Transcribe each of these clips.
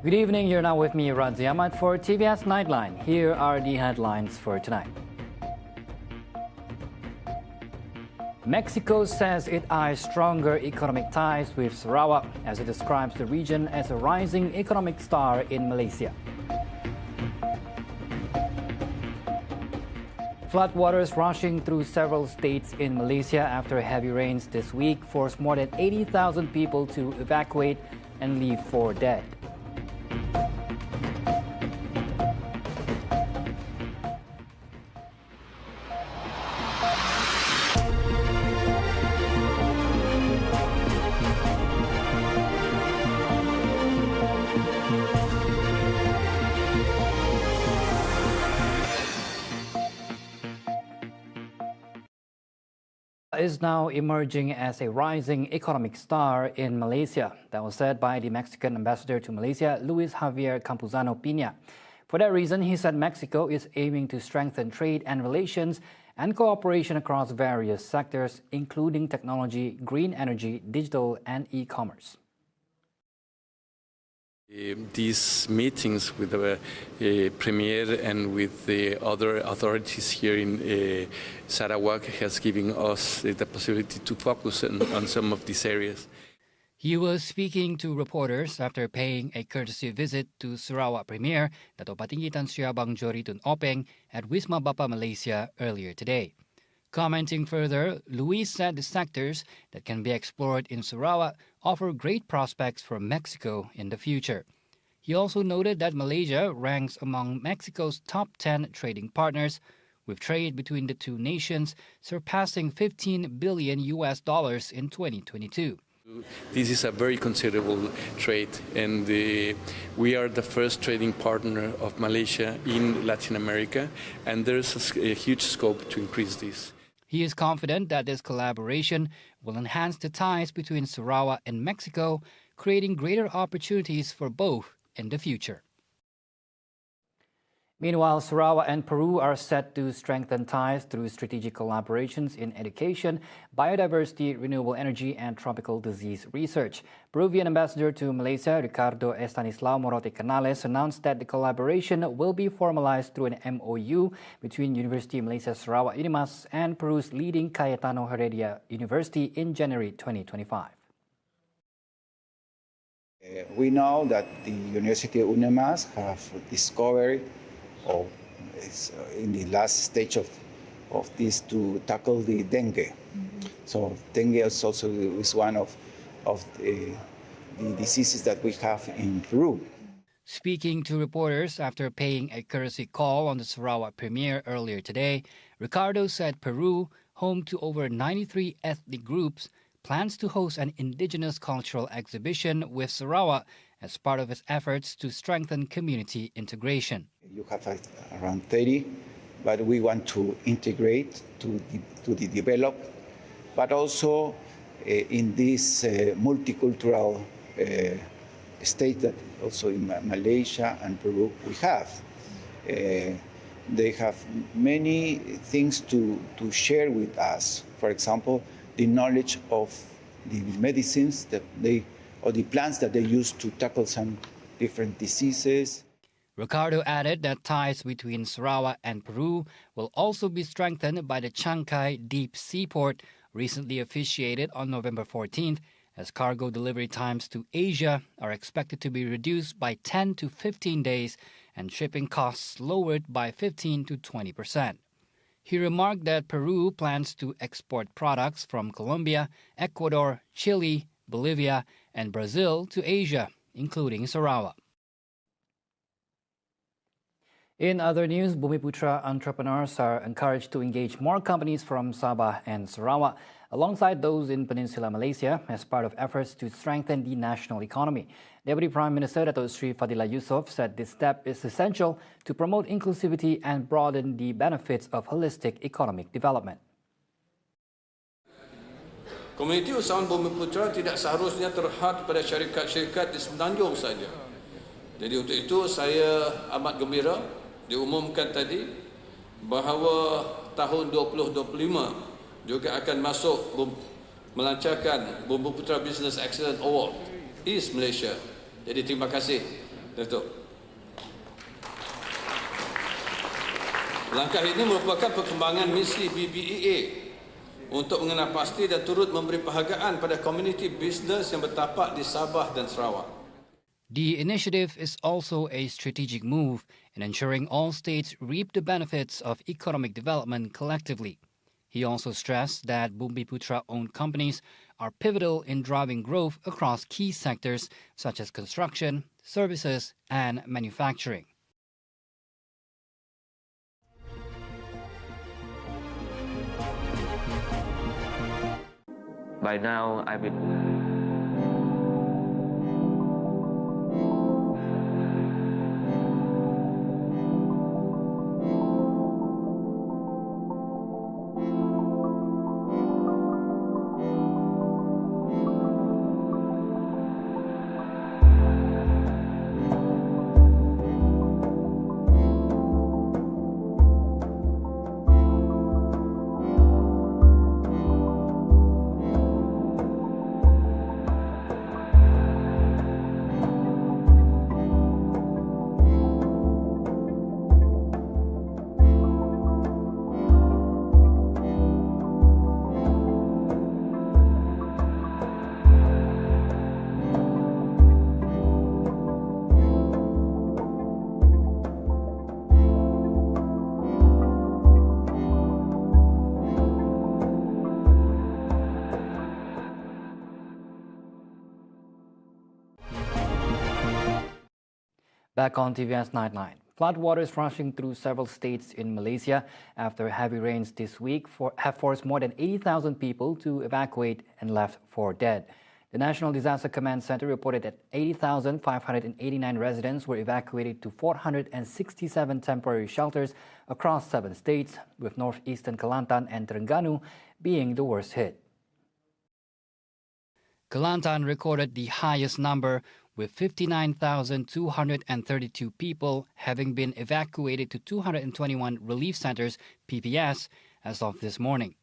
Good evening, you're now with me, Radzi Ahmad, for TVS Nightline. Here are the headlines for tonight. Mexico says it eyes stronger economic ties with Sarawak as it describes the region as a rising economic star in Malaysia. Floodwaters rushing through several states in Malaysia after heavy rains this week forced more than 80,000 people to evacuate and leave for dead. Is now emerging as a rising economic star in Malaysia. That was said by the Mexican ambassador to Malaysia, Luis Javier Campuzano Pina. For that reason, he said Mexico is aiming to strengthen trade and relations and cooperation across various sectors, including technology, green energy, digital, and e-commerce. These meetings with the Premier and with the other authorities here in Sarawak has given us the possibility to focus on some of these areas. He was speaking to reporters after paying a courtesy visit to Sarawak Premier Dato' Patinggi Tan Sri Abang Johri Tun Openg at Wisma Bapa Malaysia earlier today. Commenting further, Luis said the sectors that can be explored in Sarawak offer great prospects for Mexico in the future. He also noted that Malaysia ranks among Mexico's top 10 trading partners, with trade between the two nations surpassing $15 billion in 2022. This is a very considerable trade, and we are the first trading partner of Malaysia in Latin America, and there's a huge scope to increase this. He is confident that this collaboration will enhance the ties between Sarawak and Mexico, creating greater opportunities for both in the future. Meanwhile, Sarawak and Peru are set to strengthen ties through strategic collaborations in education, biodiversity, renewable energy, and tropical disease research. Peruvian ambassador to Malaysia, Ricardo Estanislao Morote Canales, announced that the collaboration will be formalized through an MOU between University of Malaysia Sarawak UNIMAS and Peru's leading Cayetano Heredia University in January 2025. We know that the University of UNIMAS have discovered is in the last stage of this to tackle the dengue. So dengue is also one of the diseases that we have in Peru. Speaking to reporters after paying a courtesy call on the Sarawak Premier earlier today, Ricardo said Peru, home to over 93 ethnic groups, plans to host an indigenous cultural exhibition with Sarawak as part of its efforts to strengthen community integration. You have around 30, but we want to integrate to the develop, but also in this multicultural state that also in Malaysia and Peru we have. They have many things to share with us. For example, the knowledge of the medicines that or the plants that they use to tackle some different diseases. Ricardo added that ties between Sarawak and Peru will also be strengthened by the Chancay Deep Seaport, recently officiated on November 14th, as cargo delivery times to Asia are expected to be reduced by 10 to 15 days and shipping costs lowered by 15 to 20%. He remarked that Peru plans to export products from Colombia, Ecuador, Chile, Bolivia, and Brazil to Asia, including Sarawak. In other news, Bumiputra entrepreneurs are encouraged to engage more companies from Sabah and Sarawak, alongside those in Peninsular Malaysia, as part of efforts to strengthen the national economy. Deputy Prime Minister Dato' Sri Fadillah Yusof said this step is essential to promote inclusivity and broaden the benefits of holistic economic development. Komuniti usahawan Bumiputra tidak seharusnya terhad pada syarikat-syarikat di Semenanjung saja. Jadi untuk itu saya amat gembira diumumkan tadi bahawa tahun 2025 juga akan masuk melancarkan Bumiputra Business Excellence Award East Malaysia. Jadi terima kasih Datuk. Langkah ini merupakan perkembangan misi BBEA untuk mengenal pasti dan turut memberi penghargaan pada komuniti bisnes yang bertapak di Sabah dan Sarawak. The initiative is also a strategic move in ensuring all states reap the benefits of economic development collectively. He also stressed that Bumiputra-owned companies are pivotal in driving growth across key sectors such as construction, services, and manufacturing. By now, I've been Back on TVS Nightline. Floodwaters rushing through several states in Malaysia after heavy rains this week have forced more than 80,000 people to evacuate and left 4 dead. The National Disaster Command Center reported that 80,589 residents were evacuated to 467 temporary shelters across 7 states, with northeastern Kelantan and Terengganu being the worst hit. Kelantan recorded the highest number, with 59,232 people having been evacuated to 221 relief centers, PPS, as of this morning.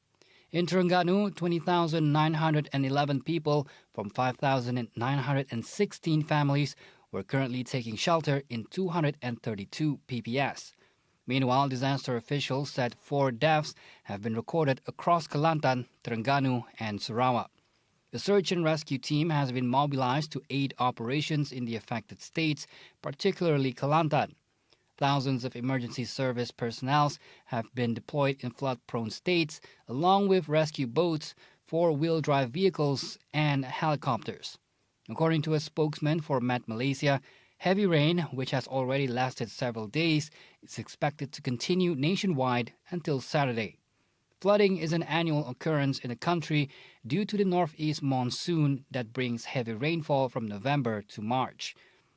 In Terengganu, 20,911 people from 5,916 families were currently taking shelter in 232 PPS. Meanwhile, disaster officials said 4 deaths have been recorded across Kelantan, Terengganu, and Sarawak. The search and rescue team has been mobilized to aid operations in the affected states, particularly Kelantan. Thousands of emergency service personnel have been deployed in flood-prone states, along with rescue boats, 4-wheel drive vehicles, and helicopters. According to a spokesman for Met Malaysia, heavy rain, which has already lasted several days, is expected to continue nationwide until Saturday. Flooding is an annual occurrence in the country due to the northeast monsoon that brings heavy rainfall from November to March.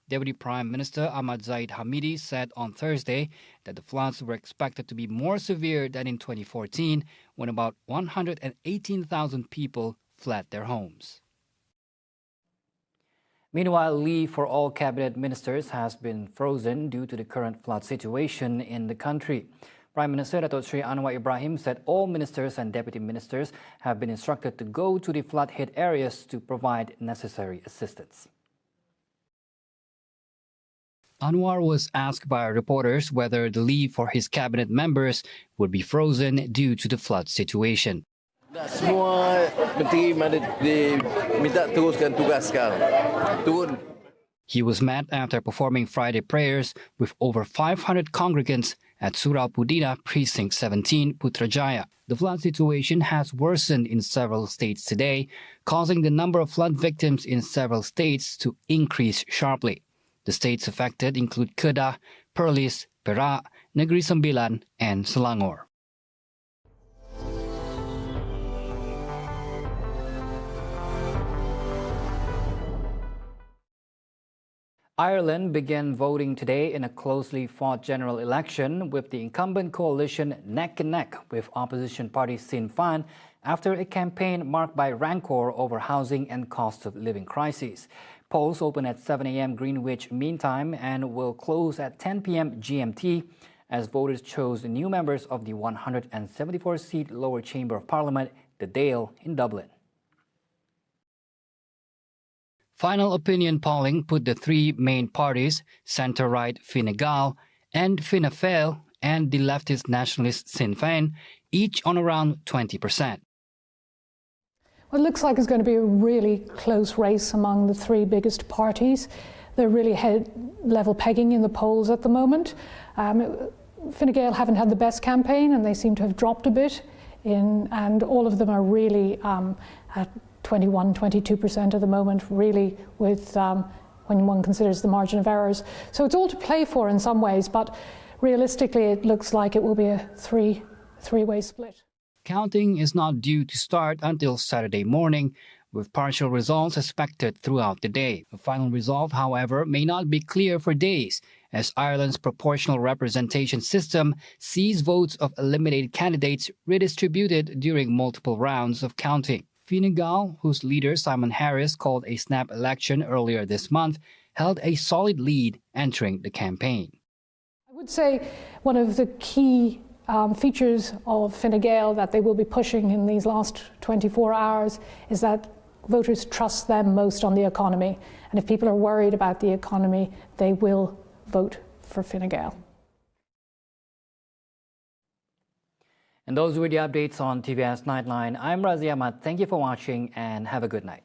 Deputy Prime Minister Ahmad Zahid Hamidi said on Thursday that the floods were expected to be more severe than in 2014, when about 118,000 people fled their homes. Meanwhile, leave for all cabinet ministers has been frozen due to the current flood situation in the country. Prime Minister Datuk Sri Anwar Ibrahim said all ministers and deputy ministers have been instructed to go to the flood-hit areas to provide necessary assistance. Anwar was asked by reporters whether the leave for his cabinet members would be frozen due to the flood situation. Semua menteri diminta teruskan tugas sekarang. Turun. He was met after performing Friday prayers with over 500 congregants at Surau Pudina Precinct 17, Putrajaya. The flood situation has worsened in several states today, causing the number of flood victims in several states to increase sharply. The states affected include Kedah, Perlis, Perak, Negeri Sembilan, and Selangor. Ireland began voting today in a closely fought general election, with the incumbent coalition neck and neck with opposition party Sinn Féin after a campaign marked by rancor over housing and cost of living crises. Polls open at 7 a.m. Greenwich Mean Time and will close at 10 p.m. GMT as voters chose new members of the 174-seat lower chamber of parliament, the Dáil, in Dublin. Final opinion polling put the three main parties, centre-right Fine Gael and Fianna Fáil and the leftist nationalist Sinn Féin, each on around 20%. Well, it looks like it's going to be a really close race among the three biggest parties. They're really level pegging in the polls at the moment. Fine Gael haven't had the best campaign and they seem to have dropped a bit, and all of them are really at 21, 22% at the moment, really, with when one considers the margin of errors. So it's all to play for in some ways, but realistically it looks like it will be a three-way split. Counting is not due to start until Saturday morning, with partial results expected throughout the day. The final result, however, may not be clear for days, as Ireland's proportional representation system sees votes of eliminated candidates redistributed during multiple rounds of counting. Fine Gael, whose leader Simon Harris called a snap election earlier this month, held a solid lead entering the campaign. I would say one of the key features of Fine Gael that they will be pushing in these last 24 hours is that voters trust them most on the economy. And if people are worried about the economy, they will vote for Fine Gael. And those were the updates on TVS Nightline. I'm Razi Ahmad. Thank you for watching and have a good night.